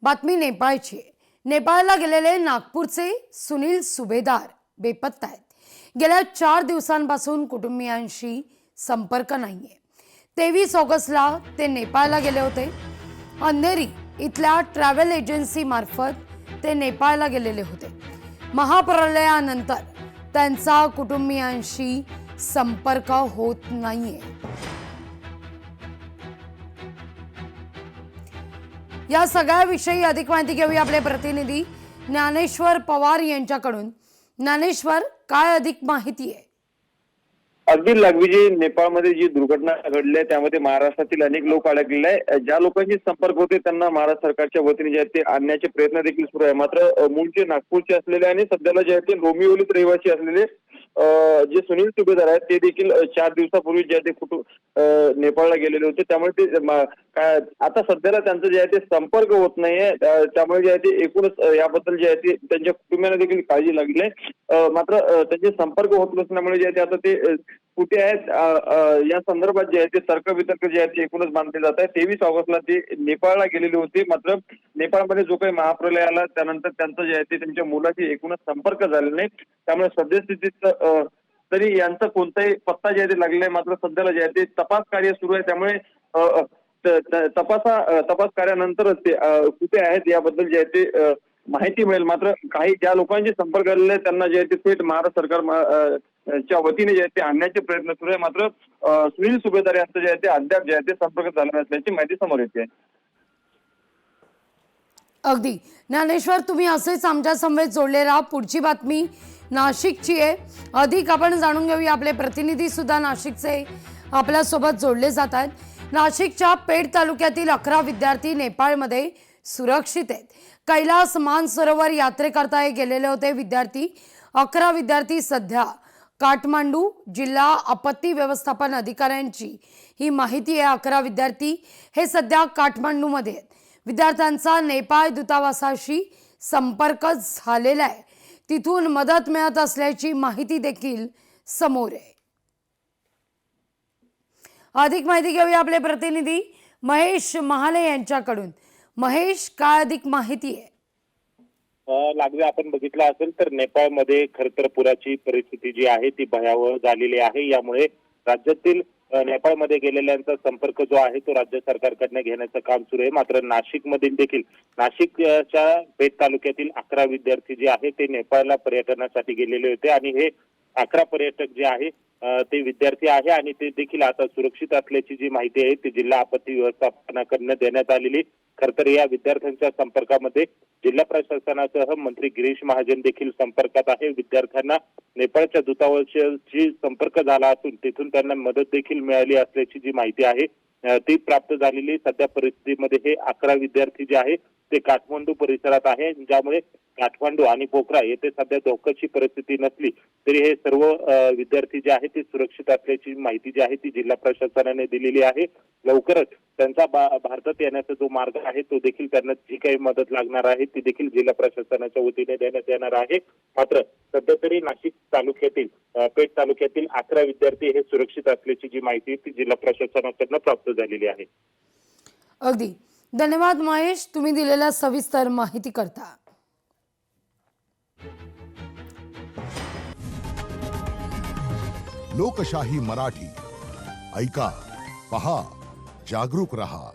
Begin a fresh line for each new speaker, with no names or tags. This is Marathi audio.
बातमी नेपाळची आहे। नेपाळला गेलेले नागपूरचे सुनील सुभेदार बेपत्ता आहेत। गेल्या 4 दिवसांपासून कुटुंबियांशी संपर्क नाहीये। 23 ऑगस्टला ते नेपाळला गेले होते। अंधेरी इथल्या ट्रॅव्हल एजन्सी मार्फत ते नेपाळला गेलेले होते। महाप्रलयानंतर त्यांचा कुटुंबियांशी संपर्क होत नाहीये। या सगळ्याविषयी अधिक माहिती घेऊया आपले प्रतिनिधी ज्ञानेश्वर पवार यांच्याकडून। ज्ञानेश्वर, काय अधिक माहिती आहे?
अगदी लागवीजी नेपाळमध्ये जी दुर्घटना घडली आहे त्यामध्ये महाराष्ट्रातील अनेक लोक अडकलेले आहे। ज्या लोकांशी संपर्क होते त्यांना महाराष्ट्र सरकारच्या वतीने जे ते आणण्याचे प्रयत्न देखील सुरू आहे। मात्र मूळचे नागपूरचे असलेले आणि सध्याला जे ते डोंबिवलीत रहिवासी असलेले जे सुनील सुभेदार आहेत ते देखील 4 दिवसापूर्वी जे ते नेपाळला गेलेले होते। त्यामुळे ते आता सध्याला त्यांचं जे आहे ते संपर्क होत नाहीये। त्यामुळे जे आहे ते एकूणच याबद्दल जे आहे ते त्यांच्या कुटुंबियांना देखील काळजी लागली आहे। मात्र त्यांचे संपर्क होत नसल्यामुळे जे आहे ते आता ते कुठे आहेत या संदर्भात जे आहे ते तर्कवितर्क जे आहे ते एकूणच मानले जात आहे। 23 ऑगस्टला ते नेपाळला गेलेले होते। मात्र नेपाळमध्ये जो काही महाप्रलय आला त्यानंतर त्यांचं जे आहे ते त्यांच्या मुलाशी एकूणच संपर्क झालेला नाही। त्यामुळे सद्यस्थितीत तरी यांचा कोणताही पत्ता जे आहे ते लागलेला आहे। मात्र सध्याला जे आहे ते तपास कार्य सुरू आहे। त्यामुळे तपास कार्यानंतरच ते कुठे आहेत याबद्दल जे आहे ते माहिती मिळेल। मात्र काही ज्या लोकांशी संपर्क झालेले आहेत त्यांना जे आहे ते थेट महाराष्ट्र सरकार च्या वतीने जे आहे ते आणण्याचे प्रयत्न सुरू आहे। मात्र सुनील सुभेदार यांचं जे आहे ते अद्याप जे आहे ते संपर्क झाला नसल्याची माहिती समोर येते।
अगदी ज्ञानेश्वर, तुम्ही असेच आमच्या समवेत जोडले राहा। पुढची बातमी नाशिकची आहे। अधिक आपण जाणून घेऊया। आपले प्रतिनिधी सुद्धा नाशिकचे आपल्या सोबत जोडले जात आहेत। नाशिकच्या पेठ तालुक्यातील 11 विद्यार्थी नेपाळमध्ये सुरक्षित आहेत। कैलास मानसरोवर यात्रेकरता गेलेले होते विद्यार्थी। 11 विद्यार्थी सध्या काठमांडू जिल्हा आपत्ती व्यवस्थापन अधिकाऱ्यांची ही माहिती आहे। 11 विद्यार्थी हे सध्या काठमांडूमध्ये आहेत। विद्यार्थ्यांचा नेपाळ दूतावासाशी संपर्क झालेला आहे। तिथून मदत मिळत असल्याची माहिती देखील समोर आहे। अधिक माहिती घेऊया आपले प्रतिनिधी महेश महाले यांच्याकडून। महेश, काय अधिक माहिती आहे?
लागवे, आपण बघितलं असेल तर नेपाळमध्ये खरं तर पुराची परिस्थिती जी आहे ती भयावह झालेली आहे। यामुळे राज्यातील नेपाळमध्ये गेलेल्यांचा संपर्क जो आहे तो राज्य सरकारकडनं घेण्याचं काम सुरू आहे। मात्र नाशिकमधील देखील नाशिकच्या पेठ तालुक्यातील 11 विद्यार्थी जे आहे ते नेपाळला पर्यटनासाठी गेलेले होते आणि हे 11 पर्यटक जे आहे ते विद्यार्थी आहे आणि ते देखील आता सुरक्षित असल्याची जी माहिती आहे ती जिल्हा आपत्ती व्यवस्थापनाकडनं देण्यात आलेली। खरं तर या विद्यार्थ्यांच्या संपर्कामध्ये जिल्हा प्रशासनासह मंत्री गिरीश महाजन देखील संपर्कात आहे। विद्यार्थ्यांना नेपाळच्या दूतावासाशी संपर्क झाला असून तिथून त्यांना मदत देखील मिळाली असल्याची जी माहिती आहे ती प्राप्त झालेली। सध्या परिस्थितीमध्ये हे 11 विद्यार्थी जे आहे ते काठमांडू परिसरात आहे, ज्यामुळे काठमांडू आणि पोखरा येथे सध्या धोक्याची परिस्थिती नसली तरी हे सर्व विद्यार्थी जे आहे ते सुरक्षित असल्याची माहिती जी आहे ती जिल्हा प्रशासनाने दिलेली आहे। लवकरच त्यांचा भारतात येण्याचा जो मार्ग आहे तो देखील त्यांना जी काही मदत लागणार आहे ती देखील जिल्हा प्रशासनाच्या वतीने देण्यात येणार आहे। मात्र सध्या तरी नाशिक तालुक्यातील पेठ तालुक्यातील 11 विद्यार्थी हे सुरक्षित असल्याची जी माहिती ती जिल्हा प्रशासनाकडून प्राप्त झालेली आहे।
अगदी धन्यवाद महेश, तुम्ही दिलेल्या सविस्तर माहिती करता।
लोकशाही मराठी ऐका, पहा, जागरूक रहा।